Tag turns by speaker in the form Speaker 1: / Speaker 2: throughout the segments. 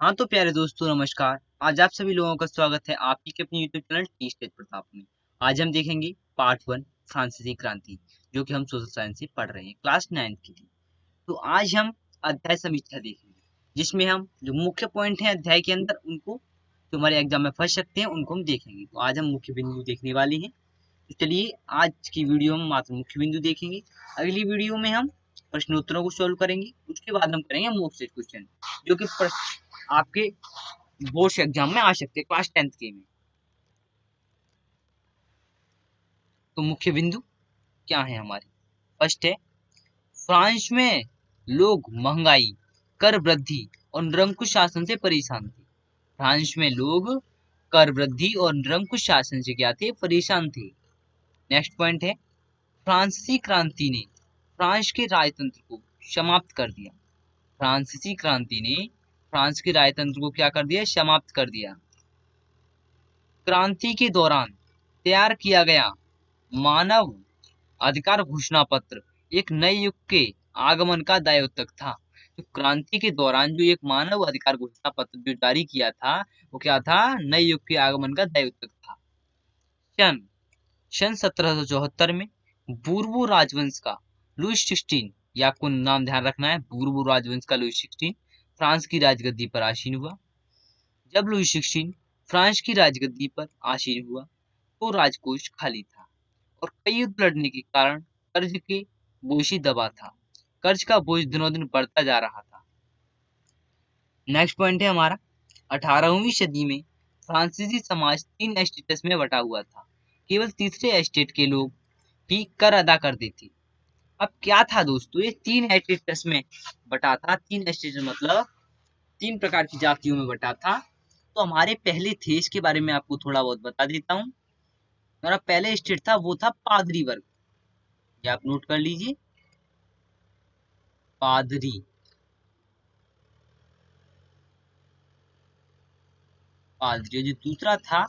Speaker 1: हाँ तो प्यारे दोस्तों नमस्कार। आज आप सभी लोगों का स्वागत है आपकी के अपने YouTube channel T state Pratap में। आज हम देखेंगे पार्ट 1 फ्रांसीसी क्रांति, जो कि हम सोशल साइंस से पढ़ रहे हैं क्लास 9 के लिए। तो आज हम अध्याय समीक्षा देखेंगे, जिसमें हम जो मुख्य पॉइंट हैं अध्याय के अंदर उनको जो हमारे एग्जाम में फंस सकते हैं उनको हम देखेंगे। तो आज हम मुख्य बिंदु देखने वाले हैं। तो चलिए आज की वीडियो में मात्र मुख्य बिंदु देखेंगे। अगली वीडियो में हम प्रश्नोत्तरों को सॉल्व करेंगे। उसके बाद हम करेंगे मॉक टेस्ट क्वेश्चन, जो कि आपके बोर्ड एग्जाम में आ सकते हैं क्लास 10th के में। तो मुख्य बिंदु क्या है हमारे? फर्स्ट है, फ्रांस में लोग महंगाई, कर वृद्धि और निरंकुश शासन से परेशान थे। फ्रांस में लोग कर वृद्धि और निरंकुश शासन से क्या थे? परेशान थे। नेक्स्ट पॉइंट है, फ्रांसीसी क्रांति ने फ्रांस के राजतंत्र को समाप्त कर दिया। फ्रांसीसी क्रांति ने फ्रांस के राजतंत्र को क्या कर दिया? समाप्त कर दिया। क्रांति के दौरान तैयार किया गया मानव अधिकार घोषणा पत्र एक नए युग के आगमन का द्योतक था। तो क्रांति के दौरान जो एक मानव अधिकार घोषणा पत्र जो जारी किया था, वो क्या था? नए युग के आगमन का द्योतक था। सन सन 1774 में बूर्बो राजवंश का लुई 16, ये आपको नाम ध्यान रखना है, बूर्बो राजवंश का लुई 16 फ्रांस की राजगद्दी पर आसीन हुआ। जब लुई 16 फ्रांस की राजगद्दी पर आसीन हुआ तो राजकोष खाली था और कई युद्ध लड़ने के कारण कर्ज के बोझ दबा था। कर्ज का बोझ दिनों दिन बढ़ता जा रहा था। नेक्स्ट पॉइंट है हमारा, 18वीं सदी में फ्रांसीसी समाज 3 एस्टेट्स में बटा हुआ था। केवल तीसरे एस्टेट के लोग ही कर अदा करते थे। अब क्या था दोस्तों, ये 3 एस्टेट्स में बटा था। 3 एस्टेट मतलब 3 प्रकार की जातियों में बटा था। तो हमारे पहले थे, इसके बारे में आपको थोड़ा बहुत बता देता हूँ। हमारा पहले स्टेट था वो था पादरी वर्ग, ये आप नोट कर लीजिए, पादरी। पादरी जो दूसरा था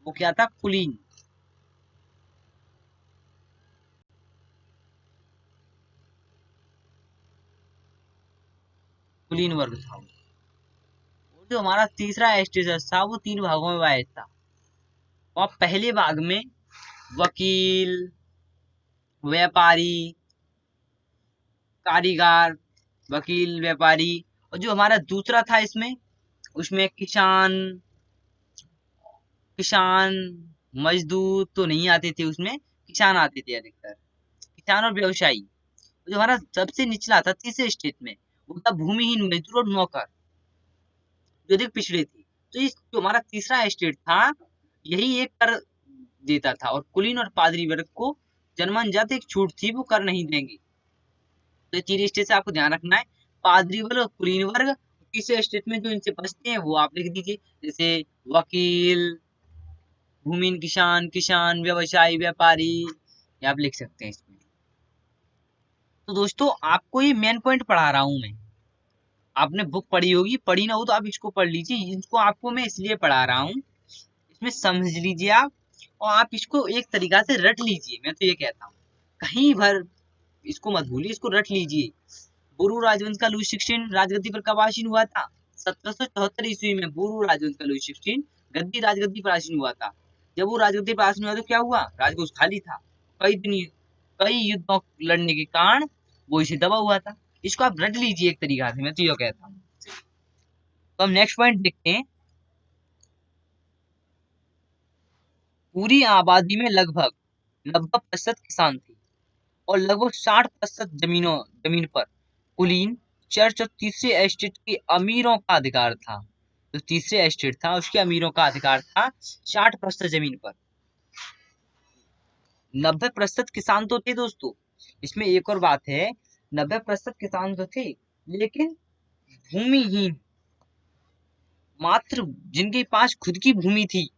Speaker 1: वो क्या था? कुलीन। कुलीन वर्ग था वो। जो हमारा तीसरा स्टेट था वो 3 भागों में विभाजित था। और पहले भाग में वकील, व्यापारी, कारीगर, वकील, व्यापारी। और जो हमारा दूसरा था इसमें, उसमें किसान, किसान मजदूर तो नहीं आते थे, उसमें किसान आते थे अधिकतर, किसान और व्यवसायी। जो हमारा सबसे निचला था तीसरे स्टेट में, वो था भूमिहीन मजदूर और नौकर, जो अधिक पिछड़े थे। तो इस जो हमारा तीसरा स्टेट था, यही एक कर देता था, और कुलीन और पादरी वर्ग को जन्मजात एक छूट थी, वो कर नहीं देंगे। तो ये 3 स्टेट से आपको ध्यान रखना है, पादरी वर्ग और कुलीन वर्ग। तीसरे स्टेट में जो इनसे बचते हैं वो आप लिख दीजिए, जैसे वकील, भूमिहीन किसान, किसान, व्यवसायी, व्यापारी, ये आप लिख सकते हैं इसमें। तो दोस्तों आपको ये मेन पॉइंट पढ़ा रहा हूं मैं। आपने बुक पढ़ी होगी, पढ़ी ना हो तो आप इसको पढ़ लीजिए। इसको आपको मैं इसलिए पढ़ा रहा हूँ, इसमें समझ लीजिए आप, और आप इसको एक तरीका से रट लीजिए। मैं तो ये कहता हूँ, कहीं भर इसको मत भूलिए, इसको रट लीजिए। बुरु राजवंश का लुई 16 राजगद्दी पर कब आसीन हुआ था? 1774 ईस्वी में बुरु राजवंश का लुई 16 गद्दी राजगद्दी पर आसीन हुआ था। जब वो राजगद्दी पर आसीन हुआ तो क्या हुआ? राजकोष खाली था। कई दिन कई युद्धों लड़ने के कारण वो इसे दबा हुआ था। इसको आप रट लीजिए एक तरीका से, मैं तो ये कहता हूँ। तो हम नेक्स्ट पॉइंट देखते हैं। पूरी आबादी में लगभग 90% किसान थे और लगभग 60% जमीन पर कुलीन, चर्च और तीसरे एस्टेट के अमीरों का अधिकार था। जो तीसरे एस्टेट था उसके अमीरों का अधिकार था 60% जमीन पर। 90% किसान तो थे दोस्तों। इसमें एक और बात है, 90% किसान तो थे, लेकिन भूमिहीन, मात्र जिनके पास खुद की भूमि थी,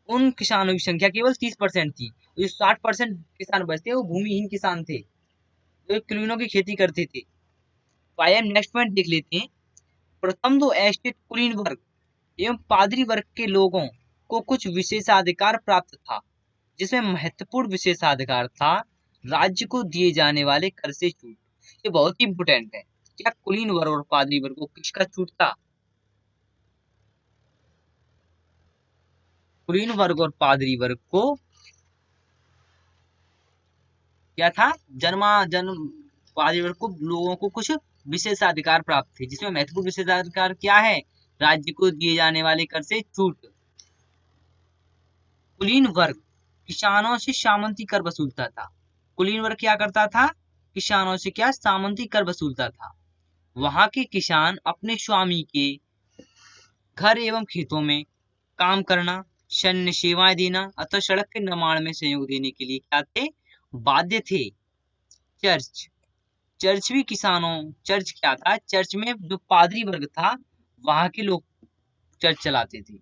Speaker 1: उन किसानों की संख्या केवल 30% थी। जो 60% किसान बचते वो भूमिहीन किसान थे, जो कुलीनों की खेती करते थे। तो आइए हम नेक्स्ट पॉइंट देख लेते हैं। प्रथम दो एस्टेट कुलीन वर्ग एवं पादरी वर्ग के लोगों को कुछ विशेषाधिकार प्राप्त था, जिसमें महत्वपूर्ण विशेषाधिकार था राज्य को दिए जाने वाले कर से छूट। ये बहुत ही इंपोर्टेंट है। क्या कुलीन वर्ग और पादरी वर्ग को किसका छूट था? कुलीन वर्ग और पादरी वर्ग को क्या था? जन्म पादरी वर्ग को, लोगों को कुछ विशेषाधिकार प्राप्त थे, जिसमें महत्वपूर्ण विशेषाधिकार क्या है? राज्य को दिए जाने वाले कर से छूट। कुलीन वर्ग किसानों से सामंती कर वसूलता था। कुलीन वर्ग क्या करता था? किसानों से क्या? सामंती कर वसूलता था। वहां के किसान अपने स्वामी के घर एवं खेतों में काम करना, सैन्य सेवाएं देना अथवा सड़क के निर्माण में सहयोग देने के लिए क्या थे? बाध्य थे। चर्च चर्च भी किसानों चर्च क्या था? चर्च में जो पादरी वर्ग था, वहां के लोग चर्च चलाते थे।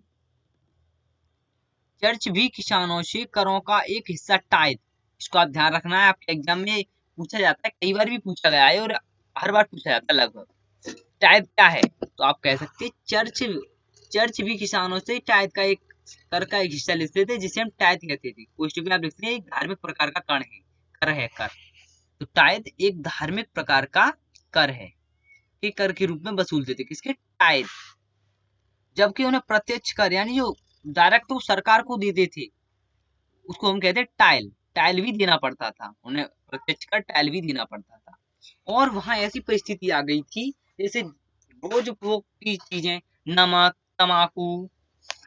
Speaker 1: चर्च भी किसानों से करों का एक हिस्सा टाइथ, इसको आप ध्यान रखना है, आपके एग्जाम में पूछा जाता है, कई बार भी पूछा गया है और हर बार पूछा जाता है लगभग। टाइथ क्या है? तो आप कह सकते हैं चर्च भी किसानों से टाइथ का एक कर का एक हिस्सा लेते थे, जिसे हम टाइथ कहते थे। क्वेश्चन में आप लिखते हैं एक धार्मिक प्रकार का कर। तो टाइथ एक धार्मिक प्रकार का कर है, कि कर के रूप में वसूलते थे। किसके? टाइथ। जबकि उन्हें प्रत्यक्ष कर यानी जो डायरेक्ट तो सरकार को देते थे, उसको हम कहते हैं टाइल। टाइल भी देना पड़ता था उन्हें, प्रत्यक्ष कर टाइल भी देना पड़ता था। और वहां ऐसी परिस्थिति आ गई थी, जैसे रोज उपभोग की चीजें, नमक, तम्बाकू,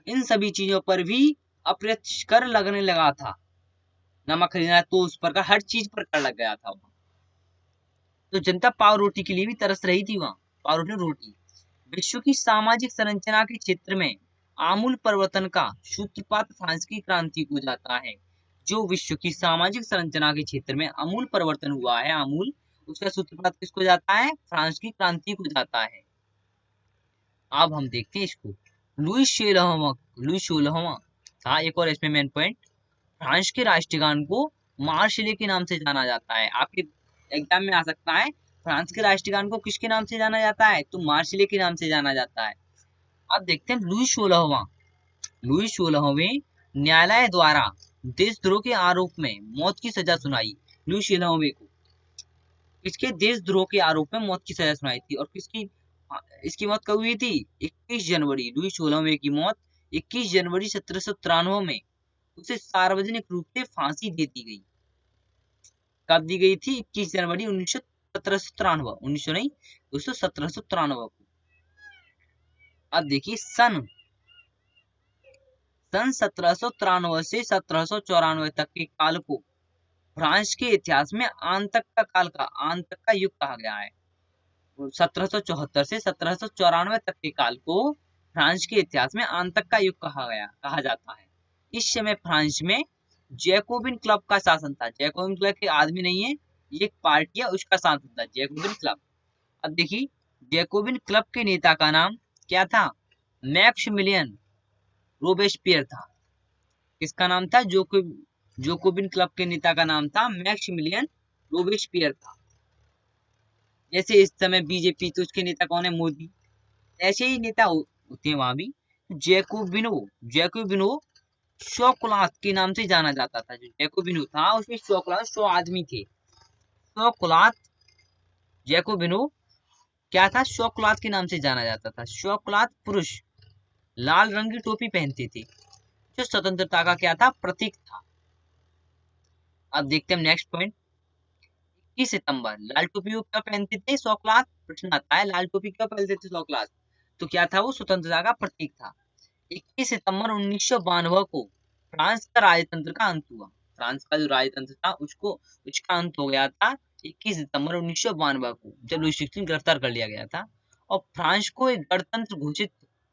Speaker 1: इन सभी चीजों पर भी अप्रत्यक्ष कर लगने लगा था। नमक खरीदना तो उस पर का हर चीज पर कर लग गया था वहां। तो जनता पाव रोटी के लिए भी तरस रही थी वहां, पाव रोटी। विश्व की सामाजिक संरचना के क्षेत्र में आमूल परिवर्तन का सूत्रपात फ्रांस की क्रांति को जाता है। जो विश्व की सामाजिक संरचना के क्षेत्र में आमूल परिवर्तन हुआ है, आमूल, उसका सूत्रपात किसको जाता है? फ्रांस की क्रांति को जाता है। अब हम देखते हैं इसको। लुई 16वां था एक और इसमें मेन पॉइंट। फ्रांस के राष्ट्रगान को मार्शले के नाम से जाना जाता है। आपके एग्जाम में आ सकता है, फ्रांस के राष्ट्रगान को किसके नाम से जाना जाता है? तो मार्शले के नाम से जाना जाता है। अब देखते हैं लुई 16वें न्यायालय द्वारा देशद्रोह के आरोप में मौत की सजा सुनाई। लुई 16वें को किसके? देशद्रोह के आरोप में मौत की सजा सुनाई थी। और किसकी इसकी मौत कब हुई थी? 21 जनवरी। लुई 16वें की मौत 21 जनवरी 1793 में उसे सार्वजनिक रूप से फांसी दे दी गई। कब दी गई थी? 21 जनवरी 1793, 1900 नहीं, 1793 को। अब देखिए सन 1793 से 1794 तक के काल को फ्रांस के इतिहास में आंतक का युग कहा गया है। 1774 से 1794 तक के काल को फ्रांस के इतिहास में आंतक का युग कहा जाता है। इस समय फ्रांस में जैकोबिन क्लब का शासन था। जैकोबिन क्लब के आदमी नहीं है, ये एक पार्टी है, उसका शासन था जैकोबिन क्लब। अब देखिए जैकोबिन क्लब के नेता का नाम क्या था? मैक्सिमिलियन रोबेस्पियर था। किसका नाम था? जोकोबिन क्लब के नेता का नाम था मैक्सिमिलियन रोबेस्पियर था। जैसे इस समय बीजेपी, तो उसके नेता कौन है? मोदी। ऐसे ही नेता होते हैं वहां भी। जैकोबिनो शोकोलात के नाम से जाना जाता था। जो जैकोबिनो था उसमें शोकोलात 100 आदमी थे। शोकोलात जैकोबिनो क्या था? शोकोलात के नाम से जाना जाता था। शोकोलात पुरुष लाल रंग की टोपी पहनते थे, जो स्वतंत्रता का क्या था? प्रतीक था। अब देखते हैं नेक्स्ट पॉइंट। 21 सितंबर लाल टोपी को क्या पहनते थे? शोकोलात। प्रश्न आता है लाल टोपी क्यों पहनते थे शोकोलात? तो क्या था? वो स्वतंत्रता का प्रतीक था। 21 सितंबर 1992 को फ्रांस का राजतंत्र का अंत हुआ। फ्रांस का जो राजतंत्र था उसका अंत हो गया था 21 सितंबर 1992 को, जब लुई 16 गिरफ्तार कर लिया गया था और फ्रांस को एक गणतंत्र घोषित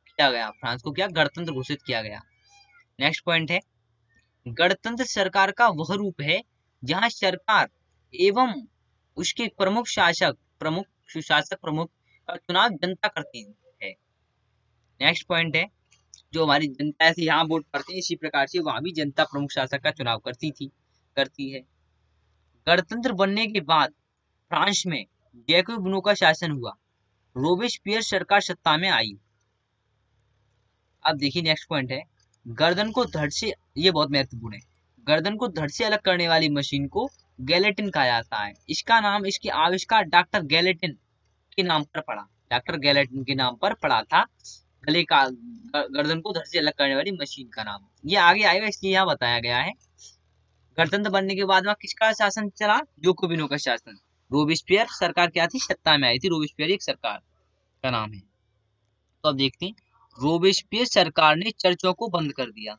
Speaker 1: किया गया। फ्रांस को क्या? गणतंत्र घोषित किया गया। नेक्स्ट पॉइंट है, गणतंत्र सरकार का वह रूप है जहां सरकार एवं उसके प्रमुख सुशासक प्रमुख का चुनाव जनता करती है। नेक्स्ट पॉइंट है, जो हमारी जनता ऐसे यहाँ वोट करते हैं, इसी प्रकार से वहां भी जनता प्रमुख शासक का चुनाव करती है। गणतंत्र बनने के बाद फ्रांस में जैकोबिनो का शासन हुआ। रोबेस्पियर सरकार सत्ता में आई। अब देखिए नेक्स्ट पॉइंट है, गर्दन को धड़ से, ये बहुत महत्वपूर्ण है, गर्दन को धड़ से अलग करने वाली मशीन को गैलेटिन कहा जाता है। इसका नाम, इसके आविष्कार डॉक्टर गैलेटिन के नाम पर पड़ा, डॉक्टर गैलेटन के नाम पर पड़ा था गले का गर्दन को धड़ से अलग करने वाली मशीन का नाम। ये आगे आएगा इसलिए यहाँ बताया गया है। गणतंत्र बनने के बाद वहां किसका शासन चला? जोकोविनो का शासन। रोबेस्पियर सरकार क्या थी? सत्ता में आई थी। रोबेस्पियर एक सरकार का नाम है। तो अब देखते हैं, रोबेस्पियर सरकार ने चर्चों को बंद कर दिया।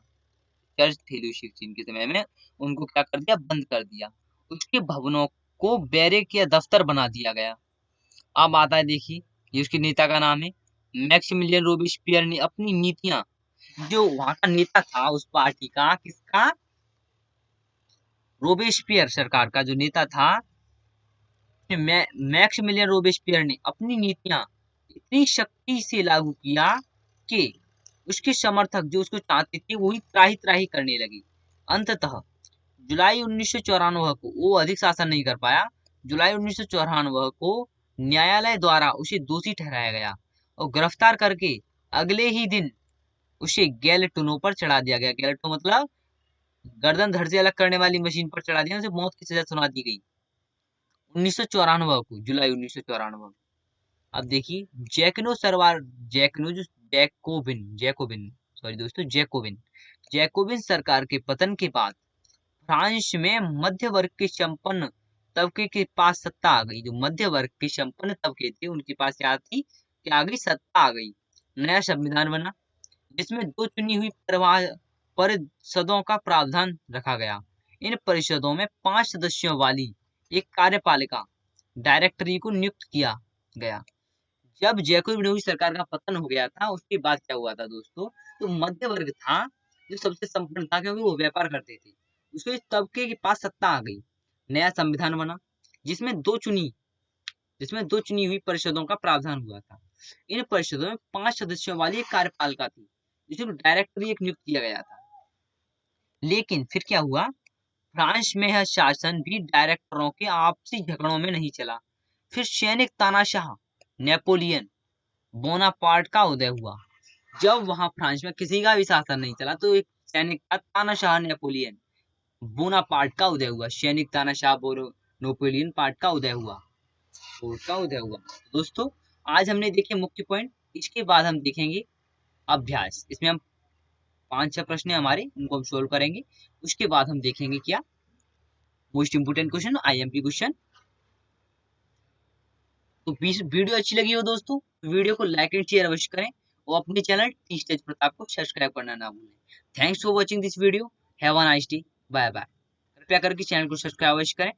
Speaker 1: चर्च थे लुई के समय में, उनको क्या कर दिया? बंद कर दिया। उसके भवनों को बैरेक या दफ्तर बना दिया गया। अब आता है, देखिए, ये उसके नेता का नाम है मैक्सिमिलियन रोबेस्पियर ने अपनी नीतियां, जो वहां का नेता था उस पार्टी का, किसका? रोबेस्पियर सरकार का जो नेता था, मैक्सिमिलियन रोबेस्पियर ने अपनी नीतियां इतनी शक्ति से लागू किया कि उसके समर्थक जो उसको चाहते थे वही त्राही त्राही करने लगे। अंततः जुलाई 1994 को वो अधिक शासन नहीं कर पाया। जुलाई 1994 को न्यायालय द्वारा उसे दोषी ठहराया गया और गिरफ्तार करके अगले ही दिन उसे गैलेटोनो पर चढ़ा दिया गया। गैलेटो मतलब गर्दन धड़ से अलग करने वाली मशीन पर चढ़ा दिया, उसे मौत की सजा सुना दी गई 1994 को, जुलाई 1994। अब देखिए, जैकनो सरवार जैकनो जो जैकोबिन जैकोबिन सॉरी दोस्तों जैकोबिन जैकोबिन सरकार के पतन के बाद फ्रांस में मध्य वर्ग के संपन्न तबके के पास सत्ता आ गई। जो मध्य वर्ग के संपन्न तबके थे उनके पास क्या थी? क्या आ गई? सत्ता आ गई। नया संविधान बना जिसमें दो चुनी हुई परिषदों का प्रावधान रखा गया। इन परिषदों में 5 सदस्यों वाली एक कार्यपालिका डायरेक्टरी को नियुक्त किया गया। जब जैकोबिन सरकार का पतन हो गया था उसके बाद क्या हुआ था दोस्तों? तो मध्य वर्ग था जो सबसे संपन्न था, क्योंकि वो व्यापार करते थे, उसको इस तबके के पास सत्ता आ गई। नया संविधान बना जिसमें दो चुनी हुई परिषदों का प्रावधान हुआ था। इन परिषदों में 5 सदस्यों वाली एक कार्यपालिका थी जिसमें डायरेक्टरी एक नियुक्त किया गया था। लेकिन फिर क्या हुआ? फ्रांस में यह शासन भी डायरेक्टरों के आपसी झगड़ों में नहीं चला। फिर सैनिक तानाशाह नेपोलियन बोनापार्ट का उदय हुआ। जब वहां फ्रांस में किसी का भी शासन नहीं चला तो एक सैनिक था तानाशाह नेपोलियन बोनापार्ट का उदय हुआ। सैनिक तानाशाह नेपोलियन पार्ट का उदय हुआ। दोस्तों, आज हमने देखे मुख्य पॉइंट। इसके बाद हम देखेंगे अभ्यास। इसमें हम 5-6 प्रश्न हैं हमारे, उनको हम सोल्व करेंगे। उसके बाद हम देखेंगे क्या? Most important question, IMP question. तो वीडियो अच्छी लगी हो दोस्तों, वीडियो को लाइक एंड शेयर अवश्य करें और अपने चैनल टी स्टेज प्रताप को सब्सक्राइब करना ना भूलें। Thanks for watching this video. Have a nice day. Bye bye. कृपया करके चैनल को सब्सक्राइब अवश्य करें।